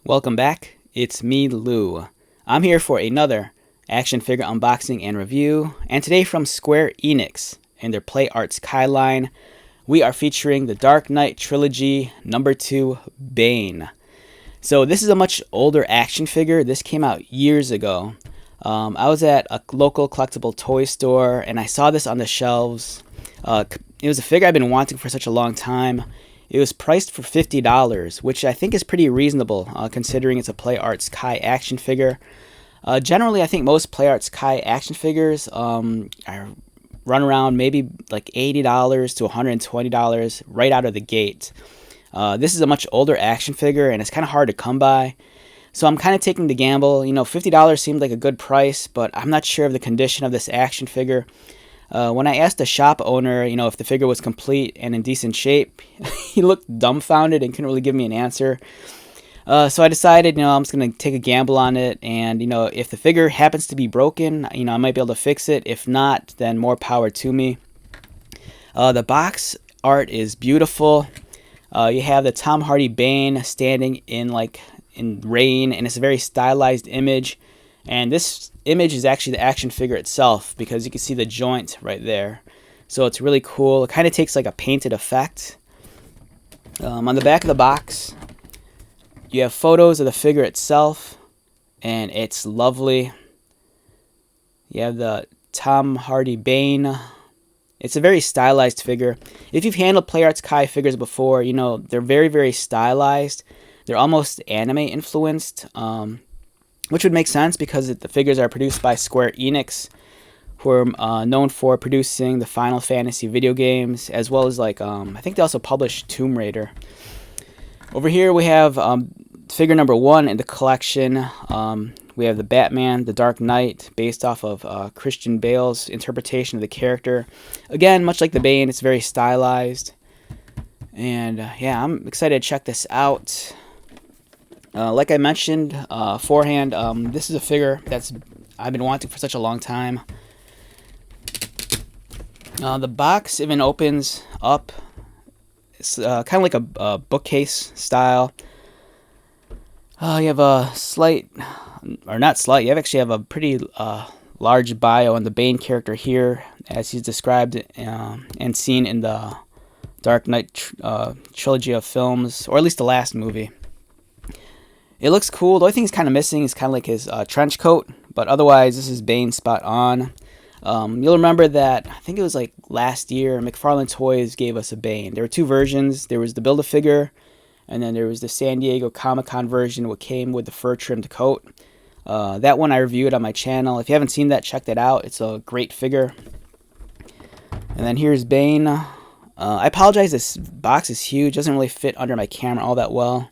Welcome back, it's me, Lou. I'm here for another action figure unboxing and review, and today from Square Enix and their Play Arts Kai line, we are featuring the Dark Knight Trilogy number 2 Bane. So this is a much older action figure. This came out years ago. I was at a local collectible toy store and I saw this on the shelves. It was a figure I've been wanting for such a long time. It was priced for $50, which I think is pretty reasonable considering it's a Play Arts Kai action figure. Generally, I think most Play Arts Kai action figures run around maybe like $80 to $120 right out of the gate. This is a much older action figure and it's kind of hard to come by. So I'm kind of taking the gamble. You know, $50 seemed like a good price, but I'm not sure of the condition of this action figure. When I asked the shop owner, if the figure was complete and in decent shape, he looked dumbfounded and couldn't really give me an answer. So I decided, I'm just going to take a gamble on it. And, if the figure happens to be broken, I might be able to fix it. If not, then more power to me. The box art is beautiful. You have the Tom Hardy Bane standing in rain, and it's a very stylized image. And this image is actually the action figure itself because you can see the joint right there. So it's really cool. It kind of takes like a painted effect. On the back of the box, you have photos of the figure itself, and it's lovely. You have the Tom Hardy Bane. It's a very stylized figure. If you've handled Play Arts Kai figures before, they're very, very stylized. They're almost anime influenced. Which would make sense because the figures are produced by Square Enix, who are known for producing the Final Fantasy video games, as well as I think they also published Tomb Raider. Over here we have figure number 1 in the collection. We have the Batman, the Dark Knight, based off of Christian Bale's interpretation of the character. Again, much like the Bane, it's very stylized. And yeah, I'm excited to check this out. Like I mentioned beforehand, this is a figure I've been wanting for such a long time. The box even opens up. It's kind of like a bookcase style. You have a slight, or not slight, you actually have a pretty large bio on the Bane character here, as he's described and seen in the Dark Knight trilogy of films, or at least the last movie. It looks cool. The only thing he's kind of missing is kind of like his trench coat, but otherwise this is Bane spot on. You'll remember that, I think it was like last year, McFarlane Toys gave us a Bane. There were 2 versions. There was the Build-A-Figure, and then there was the San Diego Comic-Con version, which came with the fur-trimmed coat. That one I reviewed on my channel. If you haven't seen that, check that out. It's a great figure. And then here's Bane. I apologize, this box is huge. It doesn't really fit under my camera all that well.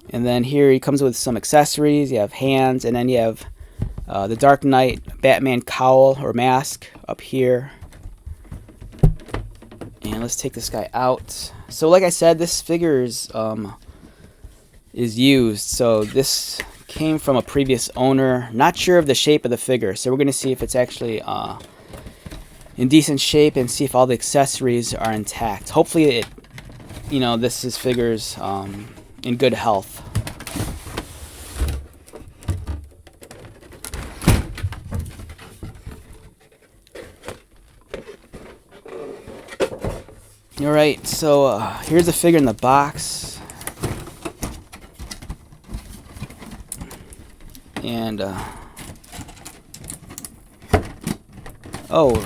And then here he comes with some accessories. You have hands, and then you have the Dark Knight Batman cowl or mask up here. And let's take this guy out. So like I said, this figure is used. So this came from a previous owner. Not sure of the shape of the figure. So we're going to see if it's actually in decent shape and see if all the accessories are intact. Hopefully this figure's in good health. Alright, so here's the figure in the box. And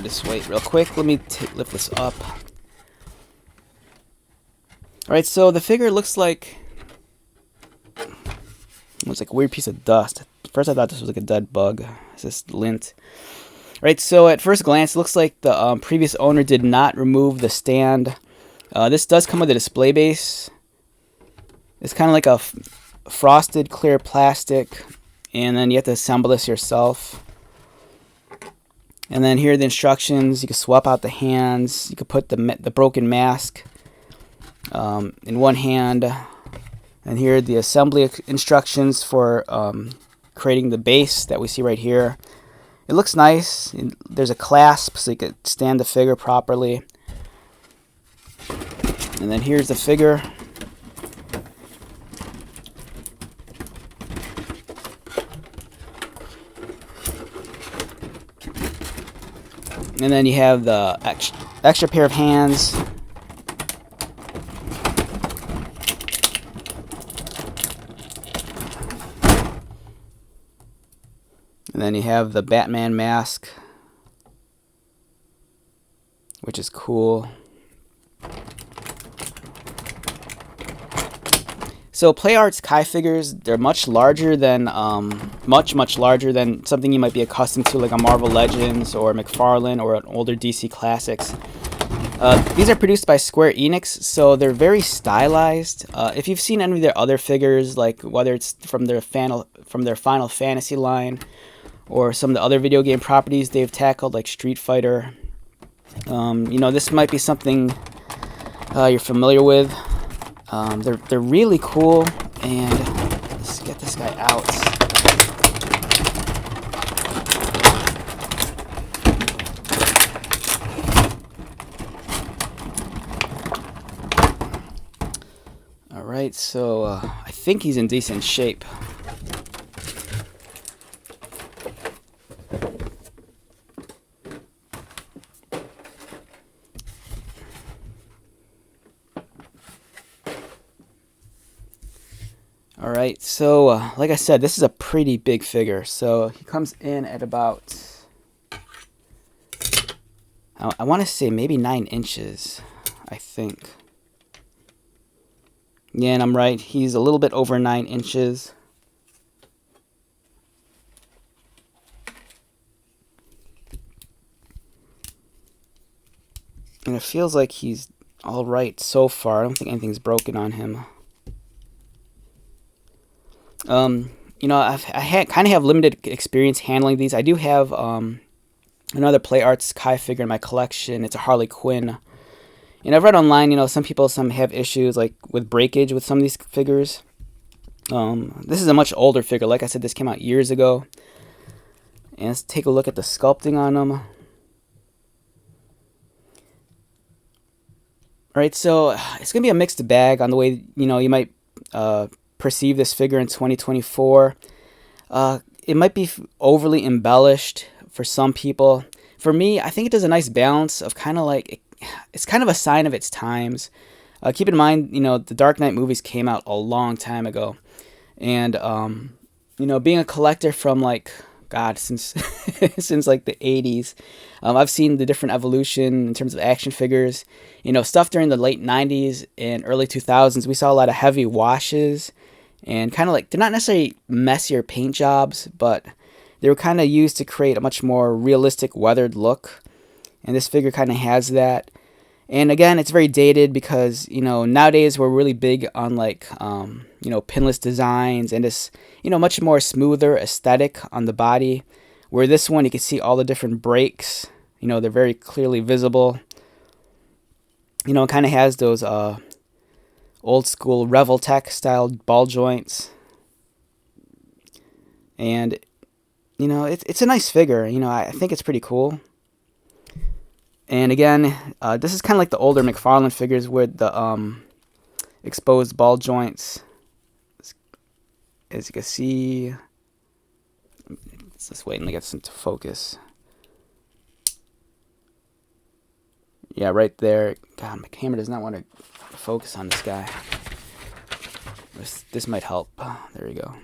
just wait real quick. Let me lift this up. Alright, so the figure looks like it's like a weird piece of dust. First I thought this was like a dead bug. It's just lint. Right, so at first glance, it looks like the previous owner did not remove the stand. This does come with a display base. It's kind of like a frosted clear plastic, and then you have to assemble this yourself. And then here are the instructions. You can swap out the hands. You can put the broken mask in one hand. And here are the assembly instructions for creating the base that we see right here. It looks nice. There's a clasp so you can stand the figure properly. And then here's the figure. And then you have the extra pair of hands. And then you have the Batman mask, which is cool. So PlayArt's Kai figures, they're much larger than much larger than something you might be accustomed to, like a Marvel Legends or McFarlane or an older DC Classics. These are produced by Square Enix, so they're very stylized. If you've seen any of their other figures, like whether it's from their Final Fantasy line or some of the other video game properties they've tackled, like Street Fighter, this might be something you're familiar with. They're really cool, and let's get this guy out. All right, so I think he's in decent shape. Alright, so like I said, this is a pretty big figure. So he comes in at about, I want to say maybe 9 inches, I think. Yeah, and I'm right. He's a little bit over 9 inches. And it feels like he's alright so far. I don't think anything's broken on him. I kind of have limited experience handling these. I do have another PlayArts Kai figure in my collection. It's a Harley Quinn. And I've read online, some people have issues like with breakage with some of these figures. This is a much older figure. Like I said, this came out years ago. And let's take a look at the sculpting on them. Alright, so it's going to be a mixed bag on the way, you might perceive this figure in 2024. It might be overly embellished for some people. For me, I think it does a nice balance of kind of like, it's kind of a sign of its times. Keep in mind, the Dark Knight movies came out a long time ago. And, being a collector from like, God, since since like the 80s, I've seen the different evolution in terms of action figures. Stuff during the late 90s and early 2000s, we saw a lot of heavy washes. And kind of like, they're not necessarily messier paint jobs, but they were kind of used to create a much more realistic weathered look. And this figure kind of has that. And again, it's very dated because, nowadays we're really big on like, pinless designs and this, much more smoother aesthetic on the body. Where this one, you can see all the different breaks. They're very clearly visible. It kind of has those old school Revoltech style ball joints. And, it's a nice figure. I think it's pretty cool. And again, this is kind of like the older McFarlane figures with the exposed ball joints. As you can see, let's just wait and get this into focus. Yeah, right there. God, my camera does not want to focus on this guy. This might help. There we go.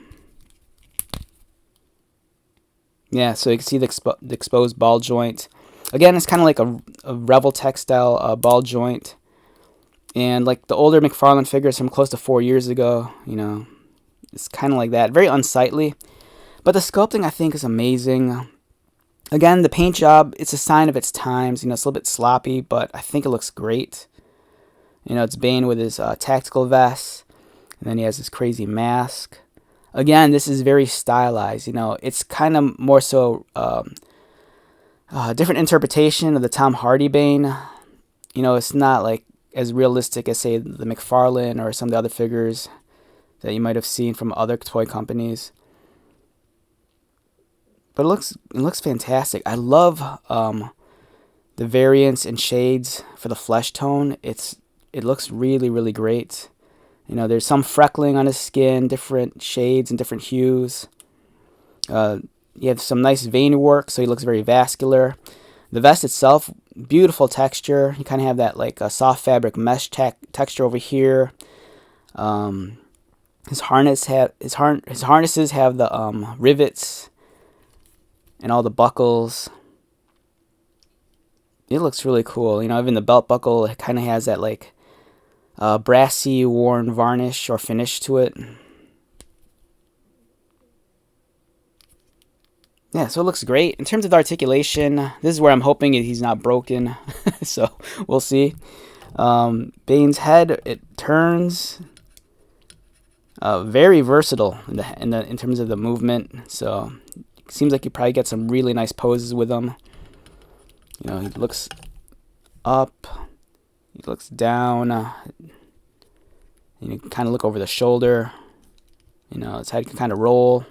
Yeah, so you can see the exposed ball joint. Again, it's kind of like a Revoltech style ball joint. And like the older McFarlane figures from close to 4 years ago, it's kind of like that. Very unsightly. But the sculpting, I think, is amazing. Again, the paint job, it's a sign of its times. It's a little bit sloppy, but I think it looks great. It's Bane with his tactical vest. And then he has this crazy mask. Again, this is very stylized. It's kind of more so different interpretation of the Tom Hardy Bane. It's not like as realistic as, say, the McFarlane or some of the other figures that you might have seen from other toy companies. But it looks fantastic. I love the variants and shades for the flesh tone. It looks really, really great. There's some freckling on his skin, different shades and different hues. You have some nice vein work, so he looks very vascular. The vest itself, beautiful texture. You kind of have that like a soft fabric mesh texture over here. His harnesses have the rivets and all the buckles. It looks really cool. You know, even the belt buckle, it kind of has that like brassy, worn varnish or finish to it. Yeah, so it looks great. In terms of the articulation, this is where I'm hoping he's not broken. So we'll see. Bane's head, it turns. Very versatile in terms of the movement. So it seems like you probably get some really nice poses with him. You know, he looks up, he looks down. You can kind of look over the shoulder. You know, his head can kind of roll.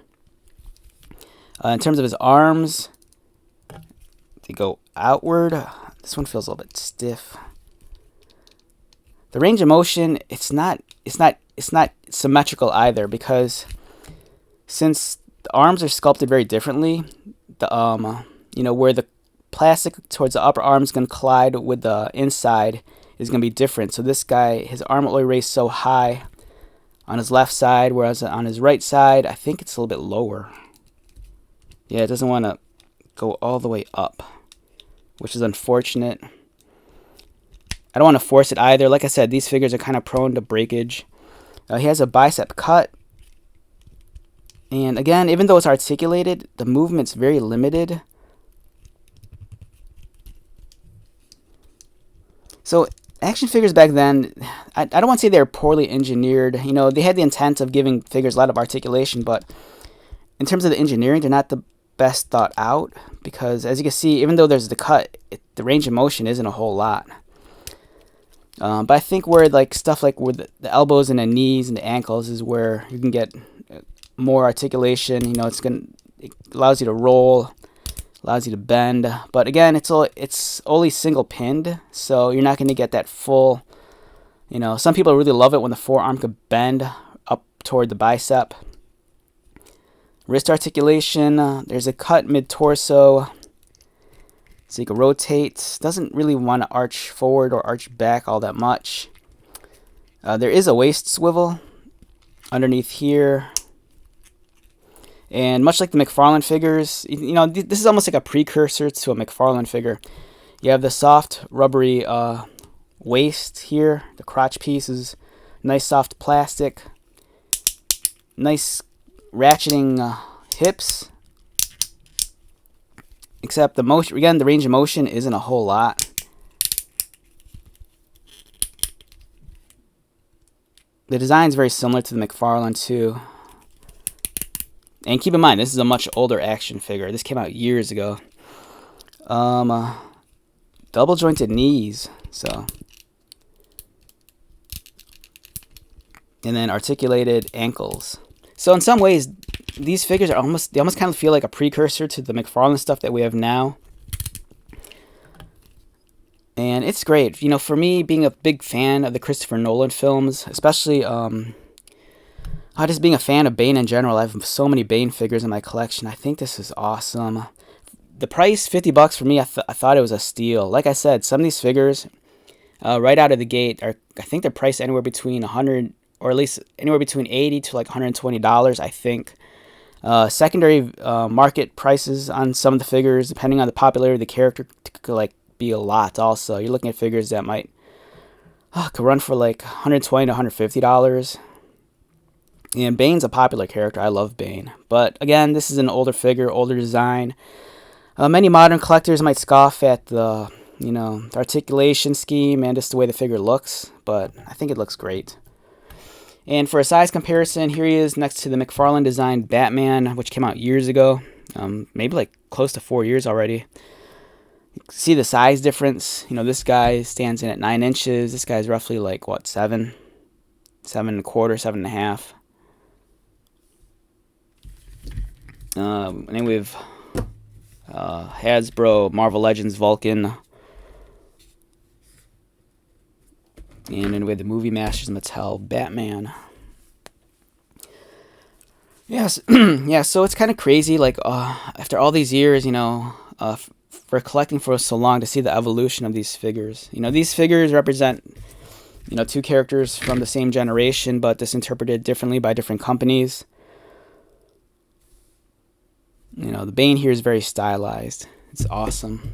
In terms of his arms, they go outward. This one feels a little bit stiff. The range of motion, it's not symmetrical either, because since the arms are sculpted very differently, the you know, where the plastic towards the upper arm is going to collide with the inside is going to be different. So this guy, his arm will only raise so high on his left side, whereas on his right side, I think it's a little bit lower. Yeah, it doesn't want to go all the way up, which is unfortunate. I don't want to force it either. Like I said, these figures are kind of prone to breakage. He has a bicep cut. And again, even though it's articulated, the movement's very limited. So action figures back then, I don't want to say they're poorly engineered. You know, they had the intent of giving figures a lot of articulation, but in terms of the engineering, they're not the best thought out, because as you can see, even though there's the cut, the range of motion isn't a whole lot. But I think where like stuff like with the elbows and the knees and the ankles is where you can get more articulation. You know, it allows you to roll, allows you to bend. But again, it's only single pinned, so you're not going to get that full. You know, some people really love it when the forearm could bend up toward the bicep. Wrist articulation, there's a cut mid-torso, so you can rotate. Doesn't really want to arch forward or arch back all that much. There is a waist swivel underneath here. And much like the McFarlane figures, you know, this is almost like a precursor to a McFarlane figure. You have the soft, rubbery waist here. The crotch piece is nice, soft plastic. Nice ratcheting hips, except the motion, again, the range of motion isn't a whole lot. The design is very similar to the McFarlane too. And keep in mind, this is a much older action figure. This came out years ago. Double jointed knees, so, and then articulated ankles. So in some ways, these figures are almost kind of feel like a precursor to the McFarlane stuff that we have now. And it's great. You know, for me, being a big fan of the Christopher Nolan films, especially just being a fan of Bane in general, I have so many Bane figures in my collection. I think this is awesome. The price, $50 for me, I thought it was a steal. Like I said, some of these figures, right out of the gate, I think they're priced anywhere between $100, or at least anywhere between $80 to like $120, I think. Secondary market prices on some of the figures, depending on the popularity of the character, could like be a lot. Also, you're looking at figures that might could run for like $120 to $150. And Bane's a popular character. I love Bane, but again, this is an older figure, older design. Many modern collectors might scoff at the the articulation scheme and just the way the figure looks, but I think it looks great. And for a size comparison, here he is next to the McFarlane designed Batman, which came out years ago, maybe like close to 4 years already. You can see the size difference. You know, this guy stands in at 9 inches. This guy's roughly like, what, 7? 7 1/4, 7.5. And then we have Hasbro Marvel Legends Vulcan. And then we have the Movie Masters Mattel Batman. Yes, yeah. So it's kind of crazy. Like after all these years, for collecting for so long to see the evolution of these figures. You know, these figures represent, you know, two characters from the same generation, but just interpreted differently by different companies. You know, the Bane here is very stylized. It's awesome.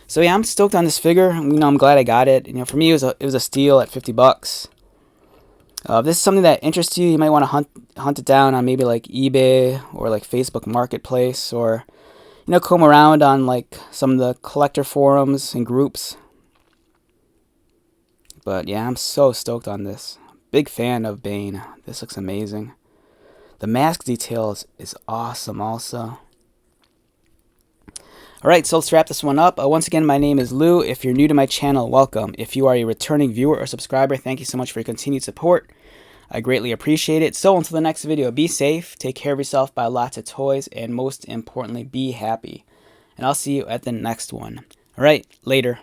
So yeah, I'm stoked on this figure. You know, I'm glad I got it. You know, for me, it was a steal at $50. If this is something that interests you, you might want to hunt it down on maybe like eBay or like Facebook Marketplace, or, you know, comb around on like some of the collector forums and groups. But yeah, I'm so stoked on this. Big fan of Bane. This looks amazing. The mask details is awesome also. Alright, so let's wrap this one up. Once again, my name is Lou. If you're new to my channel, welcome. If you are a returning viewer or subscriber, thank you so much for your continued support. I greatly appreciate it. So until the next video, be safe, take care of yourself, buy lots of toys, and most importantly, be happy. And I'll see you at the next one. Alright, later.